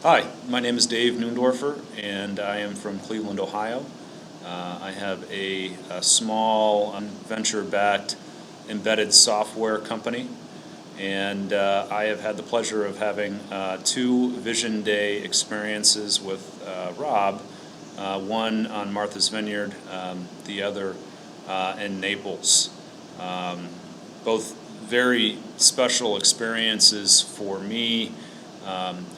Hi, my name is Dave Neundorfer, and I am from Cleveland, Ohio. I have a small venture-backed embedded software company, and I have had the pleasure of having two Vision Day experiences with Rob, one on Martha's Vineyard, the other in Naples. Both very special experiences for me.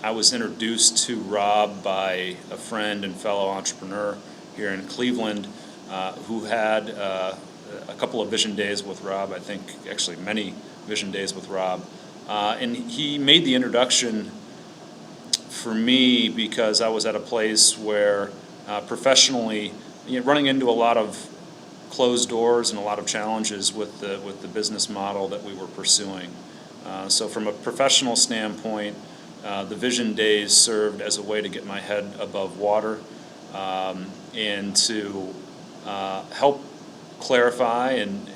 I was introduced to Rob by a friend and fellow entrepreneur here in Cleveland who had a couple of Vision Days with Rob, I think actually many Vision Days with Rob. And he made the introduction for me because I was at a place where professionally, running into a lot of closed doors and a lot of challenges with the business model that we were pursuing. So from a professional standpoint, the Vision Days served as a way to get my head above water and to help clarify and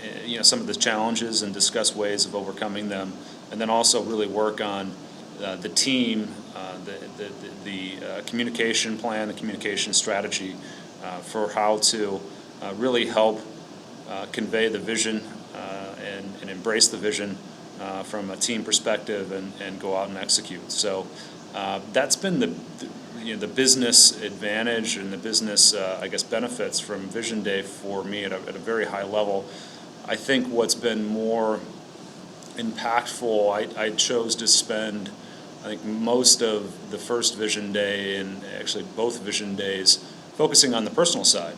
some of the challenges and discuss ways of overcoming them, and then also really work on the team, the communication plan, the communication strategy for how to really help convey the vision and embrace the vision from a team perspective and go out and execute. So that's been the business advantage and the business benefits from Vision Day for me at a very high level. I think what's been more impactful, I chose to spend most of the first Vision Day and actually both Vision Days focusing on the personal side.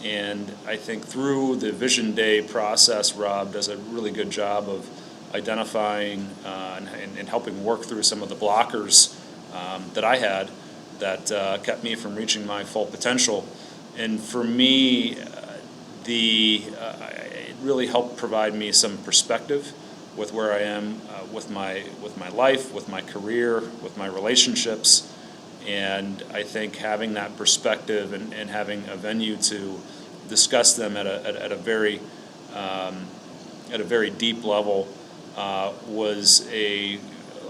And I think through the Vision Day process, Rob does a really good job of identifying and helping work through some of the blockers that I had that kept me from reaching my full potential. And for me, it really helped provide me some perspective with where I am with my life, with my career, with my relationships. And I think having that perspective and having a venue to discuss them at a very deep level was a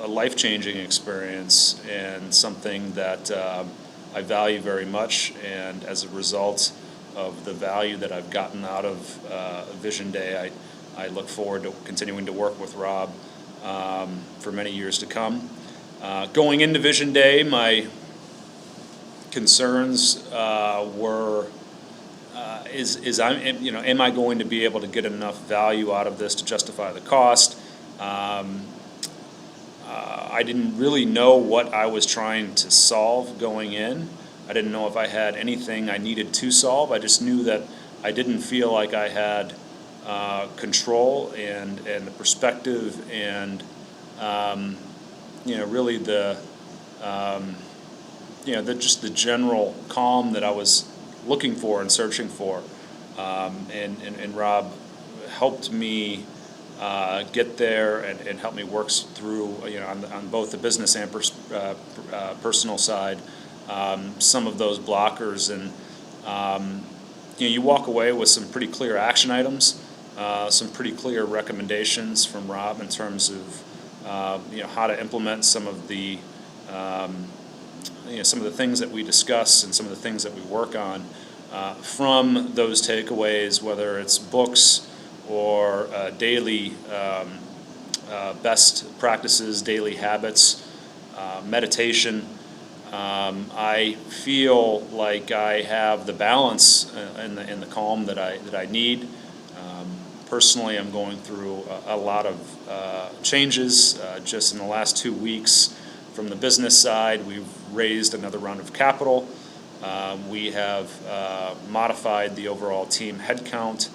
life-changing experience and something that I value very much. And as a result of the value that I've gotten out of Vision Day, I look forward to continuing to work with Rob for many years to come. Going into Vision Day, my concerns were am I going to be able to get enough value out of this to justify the cost? I didn't really know what I was trying to solve going in. I didn't know if I had anything I needed to solve. I just knew that I didn't feel like I had control and the perspective and really just the general calm that I was looking for and searching for. And Rob helped me get there and help me work through, on both the business and personal side, some of those blockers. And you walk away with some pretty clear action items, some pretty clear recommendations from Rob in terms of how to implement some of the things that we discuss and some of the things that we work on. From those takeaways, whether it's books or daily best practices, daily habits, meditation, I feel like I have the balance and the calm that I need. Personally, I'm going through a lot of changes just in the last 2 weeks. From the business side, we've raised another round of capital. We have modified the overall team headcount.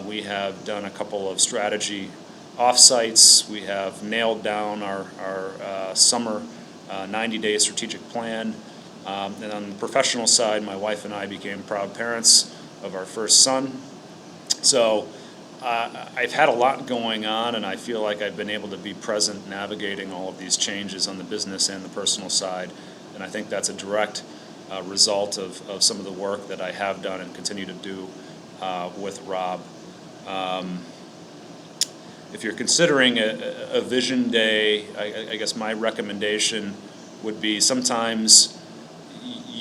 We have done a couple of strategy offsites. We have nailed down our summer 90-day strategic plan. And on the professional side, my wife and I became proud parents of our first son. So I've had a lot going on, and I feel like I've been able to be present navigating all of these changes on the business and the personal side. And I think that's a direct result of some of the work that I have done and continue to do with Rob. If you're considering a Vision Day, I guess my recommendation would be sometimes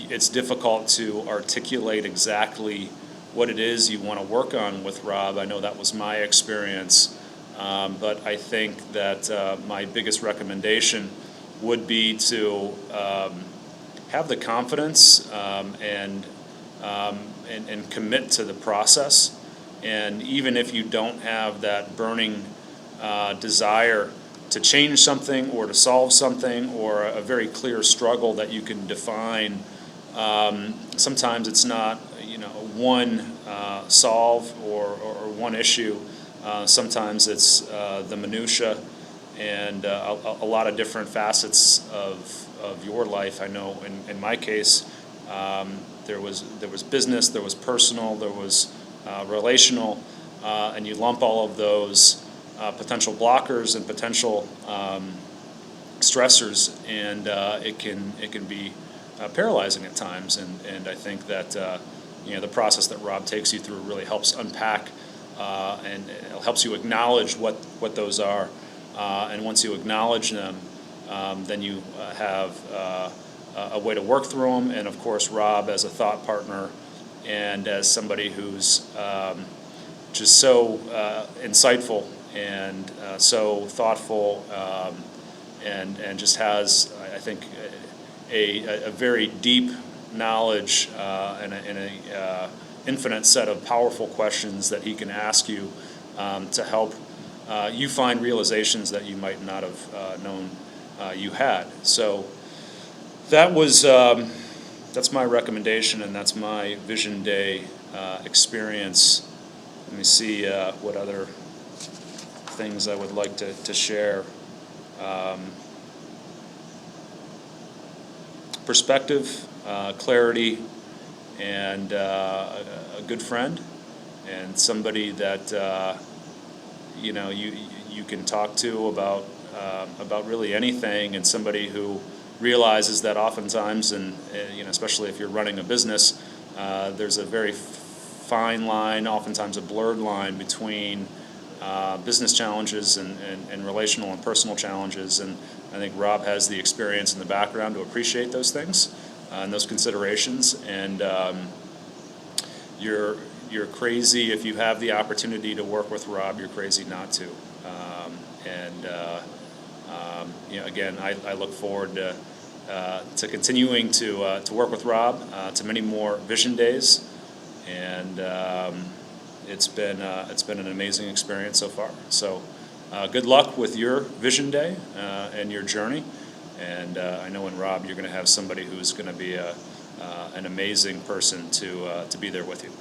it's difficult to articulate exactly what it is you want to work on with Rob. I know that was my experience, but I think that my biggest recommendation would be to have the confidence and commit to the process. And even if you don't have that burning desire to change something or to solve something or a very clear struggle that you can define, sometimes it's not one solve or one issue. Sometimes it's the minutia and a lot of different facets of your life. I know in my case, there was business, there was personal, there was relational, and you lump all of those potential blockers and potential stressors, and it can be paralyzing at times. And I think that the process that Rob takes you through really helps unpack and it helps you acknowledge what those are. And once you acknowledge them, then you have a way to work through them. And of course, Rob as a thought partner and as somebody who's just so insightful and so thoughtful, and just has, I think, a very deep knowledge and a infinite set of powerful questions that he can ask you to help you find realizations that you might not have known you had. So that's my recommendation, and that's my Vision Day experience. Let me see what other things I would like to share. Perspective, clarity, and a good friend, and somebody that you can talk to about really anything, and somebody who realizes that oftentimes, and especially if you're running a business, there's a very fine line, oftentimes a blurred line between business challenges and relational and personal challenges. And I think Rob has the experience in the background to appreciate those things and those considerations. And you're crazy if you have the opportunity to work with Rob. You're crazy not to. Again, I look forward to continuing to work with Rob to many more Vision Days, and it's been an amazing experience so far. So good luck with your Vision Day and your journey. And I know in Rob you're going to have somebody who's going to be an amazing person to be there with you.